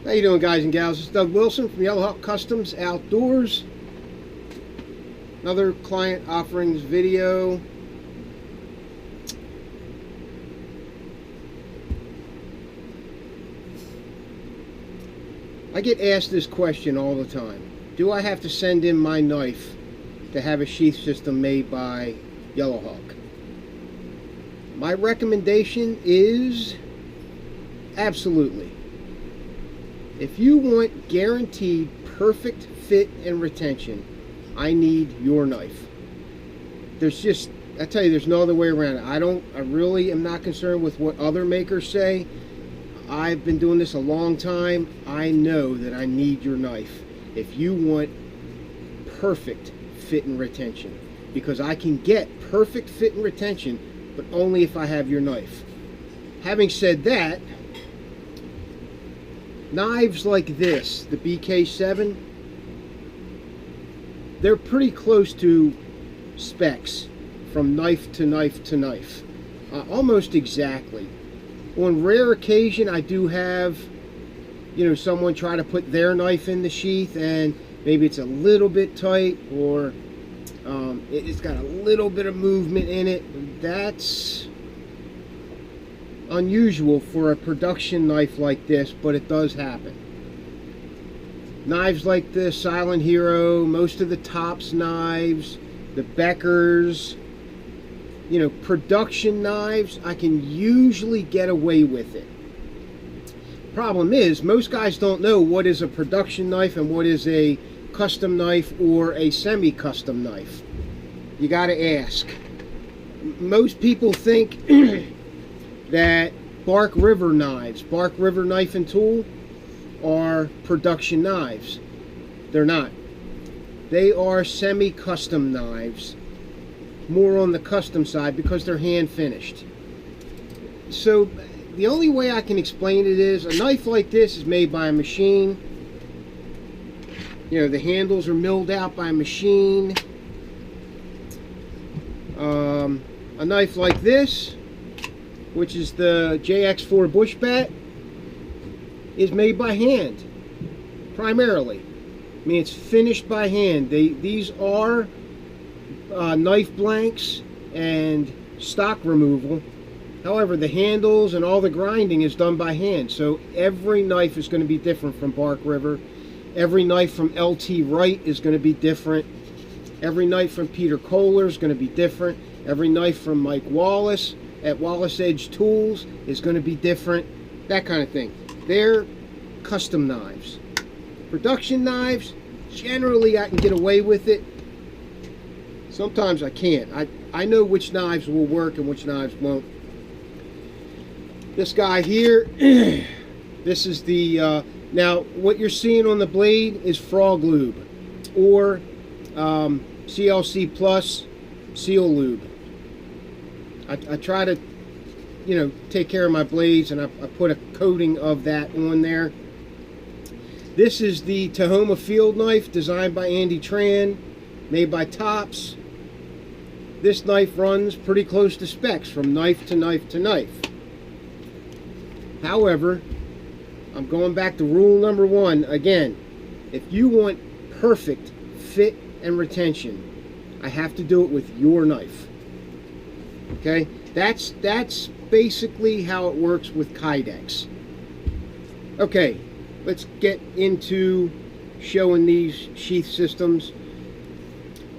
How you doing, guys and gals? It's Doug Wilson from Yellow Hawk Customs Outdoors. Another client offerings video. I get asked this question all the time. Do I have to send in my knife to have a sheath system made by Yellow Hawk? My recommendation is absolutely. If you want guaranteed perfect fit and retention, I need your knife. I tell you, there's no other way around it. I really am not concerned with what other makers say. I've been doing this a long time. I know that I need your knife if you want perfect fit and retention, because I can get perfect fit and retention, but only if I have your knife. Having said that, knives like this, the BK7, they're pretty close to specs from knife to knife to knife, almost exactly. On rare occasion, I do have, someone try to put their knife in the sheath and maybe it's a little bit tight, or it's got a little bit of movement in it. That's unusual for a production knife like this, but it does happen. Knives like the Silent Hero, most of the Tops knives, the Beckers, production knives, I can usually get away with it. Problem is, most guys don't know what is a production knife and what is a custom knife or a semi-custom knife. You gotta ask. Most people think that Bark River knives, Bark River Knife and Tool, are production knives. They're not. They are semi-custom knives, more on the custom side because they're hand finished. So the only way I can explain it is a knife like this is made by a machine. The handles are milled out by a machine. A knife like this, which is the JX4 Bushbat, is made by hand, primarily. I mean, it's finished by hand. These are knife blanks and stock removal. However, the handles and all the grinding is done by hand. So every knife is going to be different from Bark River. Every knife from LT Wright is going to be different. Every knife from Peter Kohler is going to be different. Every knife from Mike Wallace at Wallace Edge Tools is going to be different. That kind of thing. They're custom knives. Production knives, generally I can get away with it. Sometimes I can't. I know which knives will work and which knives won't. This guy here, this is the, now what you're seeing on the blade is Frog Lube or CLC Plus Seal Lube. I try to, take care of my blades, and I put a coating of that on there. This is the Tahoma Field Knife, designed by Andy Tran, made by Tops. This knife runs pretty close to specs from knife to knife to knife. However, I'm going back to rule number one again. If you want perfect fit and retention, I have to do it with your knife. Okay, that's basically how it works with Kydex. Okay, let's get into showing these sheath systems.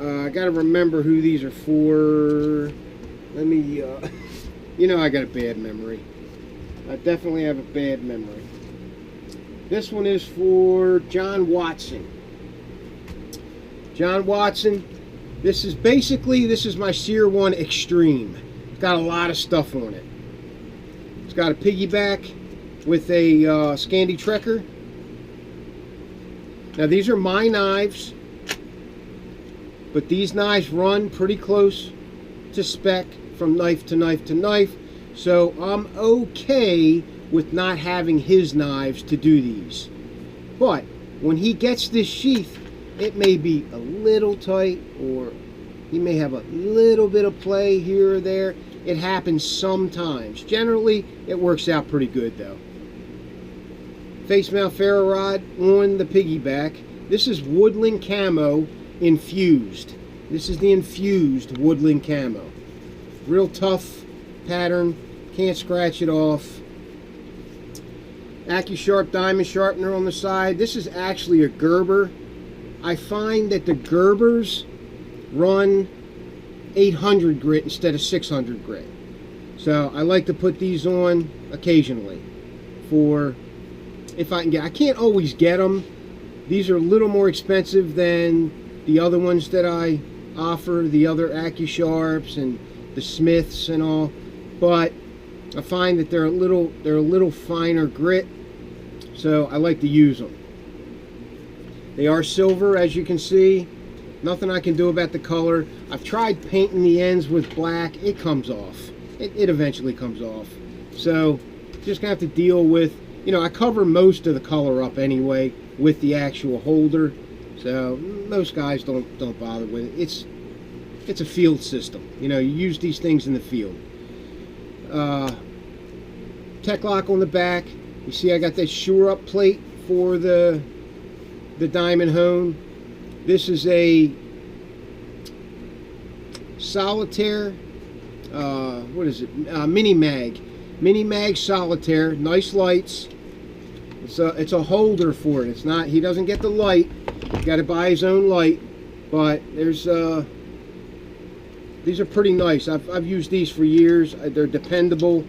I gotta remember who these are for. Let me, I got a bad memory. I definitely have a bad memory. This one is for John Watson. John Watson, this is my Sear 1 Extreme. It's got a lot of stuff on it. It's got a piggyback with a Scandi Trekker. Now these are my knives, but these knives run pretty close to spec from knife to knife to knife, so I'm okay with not having his knives to do these. But when he gets this sheath, it may be a little tight, or he may have a little bit of play here or there. It happens sometimes. Generally, it works out pretty good though. face mount ferro rod on the piggyback. This is woodland camo infused. This is the infused woodland camo. Real tough pattern, can't scratch it off. AccuSharp diamond sharpener on the side. This is actually a Gerber. I find that the Gerbers run 800 grit instead of 600 grit. So I like to put these on occasionally for if I can get. I can't always get them. These are a little more expensive than the other ones that I offer, the other AccuSharps and the Smiths and all, but I find that they're a little finer grit, so I like to use them. They are silver, as you can see. Nothing I can do about the color. I've tried painting the ends with black. It comes off. It eventually comes off. So just gonna have to deal with, you know, I cover most of the color up anyway with the actual holder, so most guys don't bother with it. It's a field system. You know, you use these things in the field. Tech lock on the back. You see I got that Sure Up plate for the diamond hone. This is a solitaire, what is it? Mini mag solitaire. Nice lights. It's a holder for it. It's not. He doesn't get the light. He's got to buy his own light. But there's these are pretty nice. I've used these for years. They're dependable.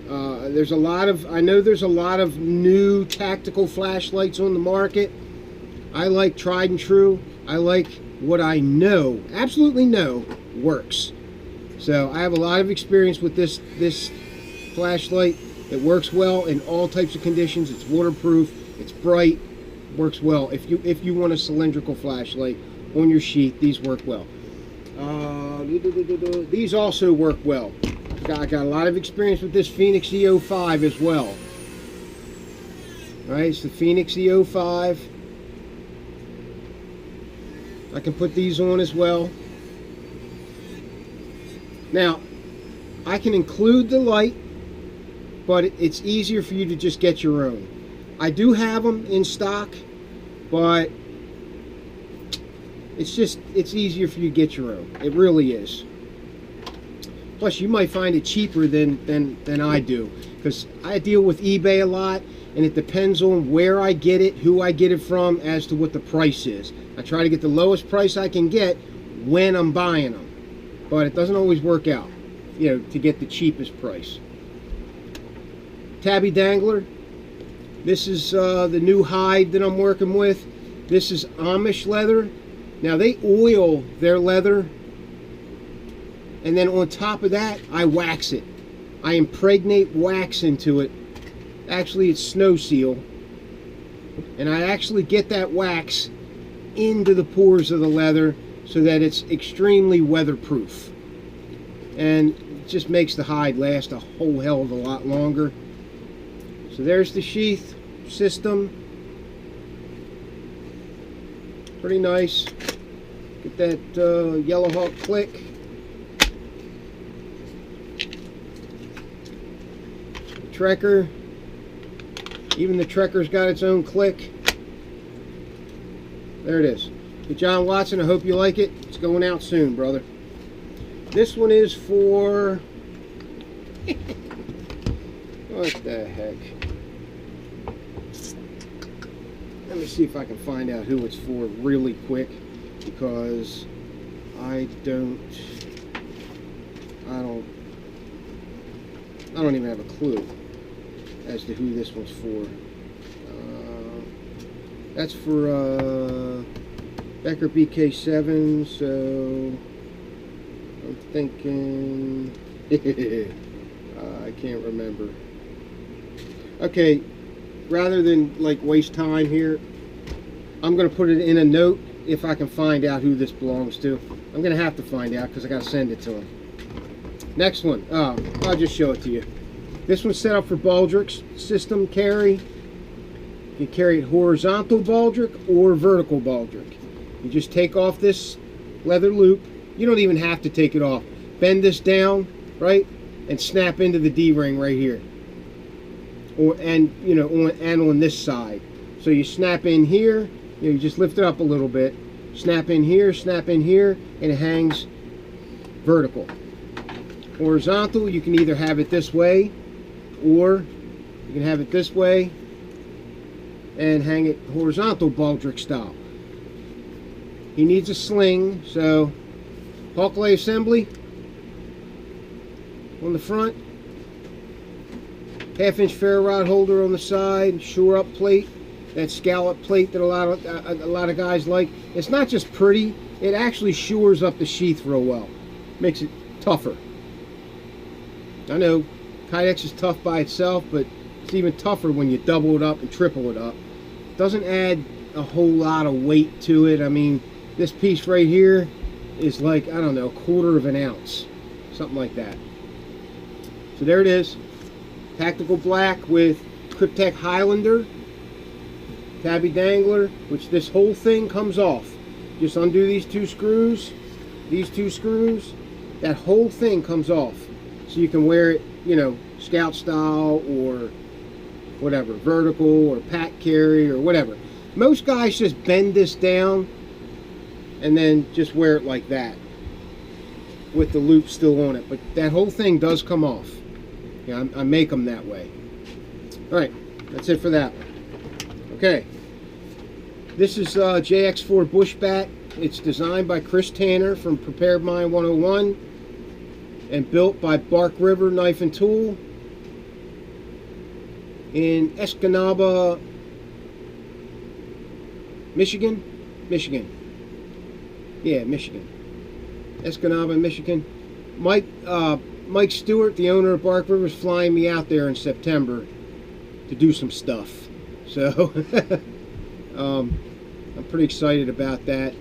There's a lot of. I know there's a lot of new tactical flashlights on the market. I like tried and true. I like what I know, absolutely know, works. So I have a lot of experience with this flashlight. It works well in all types of conditions. It's waterproof. It's bright. Works well. If you want a cylindrical flashlight on your sheath, these work well. These also work well. I got a lot of experience with this Phoenix E05 as well. All right, it's the Phoenix E05. I can put these on as well. Now, I can include the light, but it's easier for you to just get your own. I do have them in stock, but it's easier for you to get your own. It really is. Plus, you might find it cheaper than I do, because I deal with eBay a lot, and it depends on where I get it, who I get it from, as to what the price is. I try to get the lowest price I can get when I'm buying them, but it doesn't always work out, you know, to get the cheapest price. Tabby dangler. This is the new hide that I'm working with. This is Amish leather. Now they oil their leather, and then on top of that I wax it. I impregnate wax into it. Actually, it's snow seal, and I actually get that wax into the pores of the leather so that it's extremely weatherproof, and it just makes the hide last a whole hell of a lot longer. So there's the sheath system. Pretty nice. Get that Yellow Hawk click. The Trekker. Even the Trekker's got its own click. There it is. Hey, John Watson, I hope you like it. It's going out soon, brother. This one is for... what the heck? Let me see if I can find out who it's for really quick, because I don't even have a clue as to who this one's for. That's for Becker BK7, so I'm thinking I can't remember. Okay, rather than like waste time here, I'm going to put it in a note if I can find out who this belongs to. I'm going to have to find out because I got to send it to him. Next one, I'll just show it to you. This one's set up for baldric system carry. You can carry it horizontal baldric or vertical baldric. You just take off this leather loop. You don't even have to take it off. Bend this down, right, and snap into the D-ring right here. on this side. So you snap in here, you just lift it up a little bit, snap in here, and it hangs vertical. Horizontal, you can either have it this way, or you can have it this way and hang it horizontal baldric style. He needs a sling, so Hawkley assembly on the front, 1/2-inch ferro rod holder on the side, shore up plate, that scallop plate that a lot of guys like. It's not just pretty, it actually shores up the sheath real well, makes it tougher. I know Kydex is tough by itself, but it's even tougher when you double it up and triple it up. Doesn't add a whole lot of weight to it. I mean, this piece right here is like, I don't know, 1/4 of an ounce, something like that. So there it is, tactical black with Kydex Highlander tabby dangler, which this whole thing comes off. Just undo these two screws, that whole thing comes off, so you can wear it, you know, scout style or whatever, vertical or pack carry or whatever. Most guys just bend this down and then just wear it like that with the loop still on it, but that whole thing does come off. Yeah, I make them that way. All right, that's it for that one. Okay, this is JX4 bush bat. It's designed by Chris Tanner from Prepared Mind 101 and built by Bark River Knife and Tool in Escanaba, Michigan. Yeah, Michigan. Escanaba, Michigan. Mike Stewart, the owner of Bark River, is flying me out there in September to do some stuff. So I'm pretty excited about that.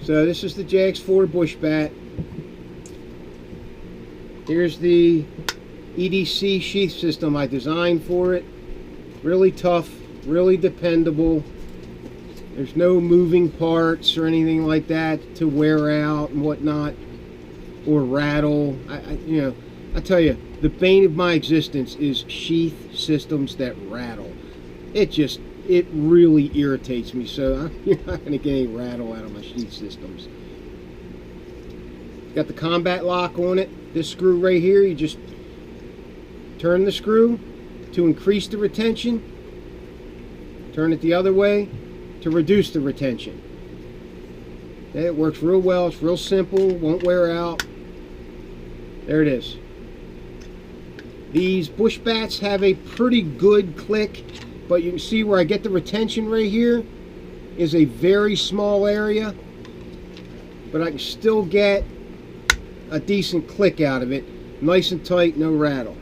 So this is the JX4 bush bat. Here's the EDC sheath system I designed for it. Really tough, really dependable. There's no moving parts or anything like that to wear out and whatnot, or rattle. I tell you, the bane of my existence is sheath systems that rattle. It really irritates me, so you're not going to get any rattle out of my sheath systems. Got the combat lock on it. This screw right here, you just turn the screw to increase the retention, turn it the other way to reduce the retention. Okay, it works real well, it's real simple, won't wear out. There it is. These bush bats have a pretty good click, but you can see where I get the retention right here is a very small area, but I can still get a decent click out of it. Nice and tight, no rattle.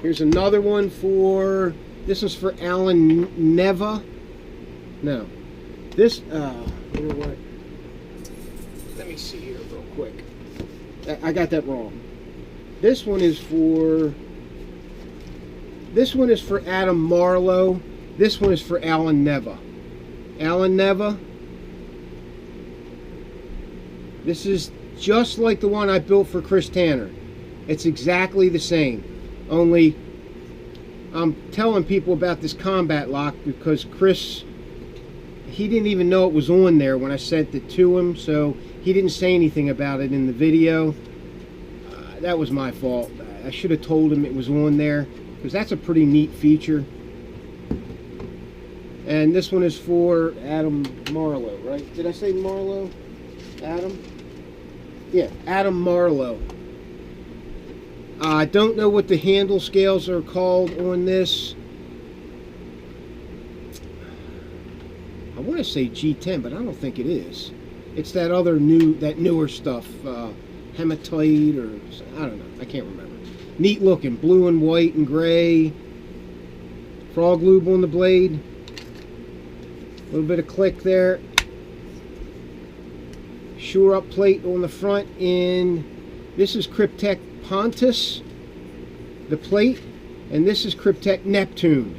Here's another one for, this is for Alan Neva. No. This, you know what? Let me see here real quick. I got that wrong. This one is for Adam Marlowe. This one is for Alan Neva. Alan Neva. This is just like the one I built for Chris Tanner. It's exactly the same. Only I'm telling people about this combat lock because Chris, he didn't even know it was on there when I sent it to him, so he didn't say anything about it in the video. That was my fault. I should have told him it was on there, because that's a pretty neat feature. And this one is for Adam Marlowe, right? Did I say Marlowe? Adam? Yeah, Adam Marlowe. I don't know what the handle scales are called on this. I want to say G10, but I don't think it is. It's that other newer stuff, hematite, or I don't know. I can't remember. Neat looking, blue and white and gray. Frog lube on the blade. A little bit of click there. Shore up plate on the front. This is Kydex Pontus, the plate, and this is Kydex Neptune,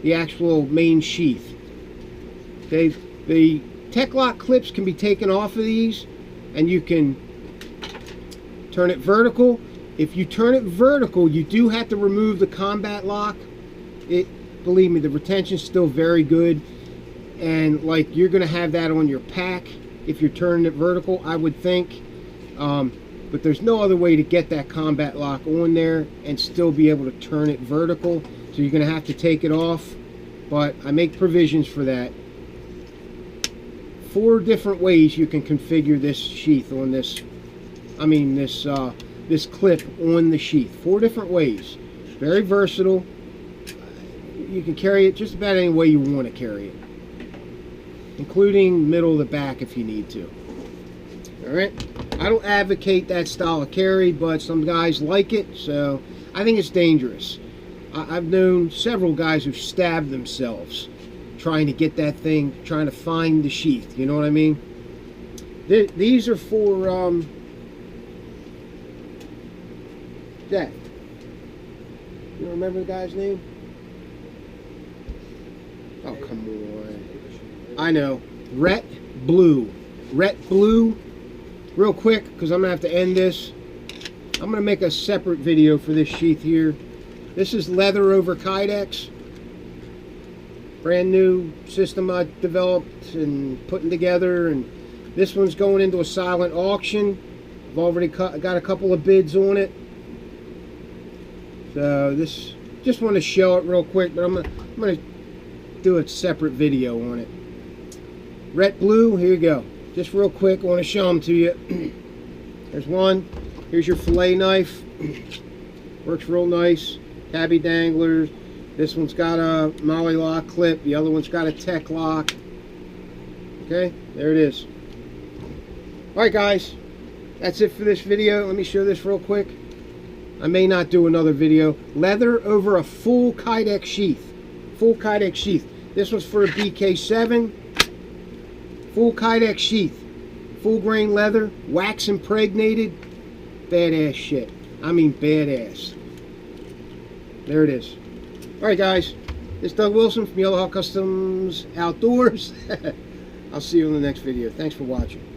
the actual main sheath. Okay, the tech lock clips can be taken off of these, and you can turn it vertical If you turn it vertical, you do have to remove the combat lock. Believe me, the retention's still very good, and like you're gonna have that on your pack if you're turning it vertical, I would think. But there's no other way to get that combat lock on there and still be able to turn it vertical, so you're gonna have to take it off, but I make provisions for that. 4 different ways you can configure this sheath on this, this clip on the sheath. 4 different ways. Very versatile. You can carry it just about any way you want to carry it, including middle of the back if you need to. Alright, I don't advocate that style of carry, but some guys like it, so I think it's dangerous. I've known several guys who've stabbed themselves trying to get that thing, trying to find the sheath, you know what I mean? These are for Jack. You remember the guy's name? Oh, come on. I know. Rhett Blue. Rhett Blue. Real quick, because I'm going to have to end this. I'm going to make a separate video for this sheath here. This is leather over Kydex. Brand new system I developed and putting together. And this one's going into a silent auction. I've already got a couple of bids on it. So this, just want to show it real quick, but I'm going to do a separate video on it. Rhett Blue, here you go. Just real quick, I want to show them to you. There's one. Here's your fillet knife. Works real nice. Tabby danglers. This one's got a molly lock clip. The other one's got a tech lock. Okay, there it is. Alright guys, that's it for this video. Let me show this real quick. I may not do another video. Leather over a full Kydex sheath. Full Kydex sheath. This one's for a BK7. Full Kydex sheath. Full grain leather. Wax impregnated. Badass shit. I mean badass. There it is. Alright guys. This is Doug Wilson from Yellow Hawk Customs Outdoors. I'll see you in the next video. Thanks for watching.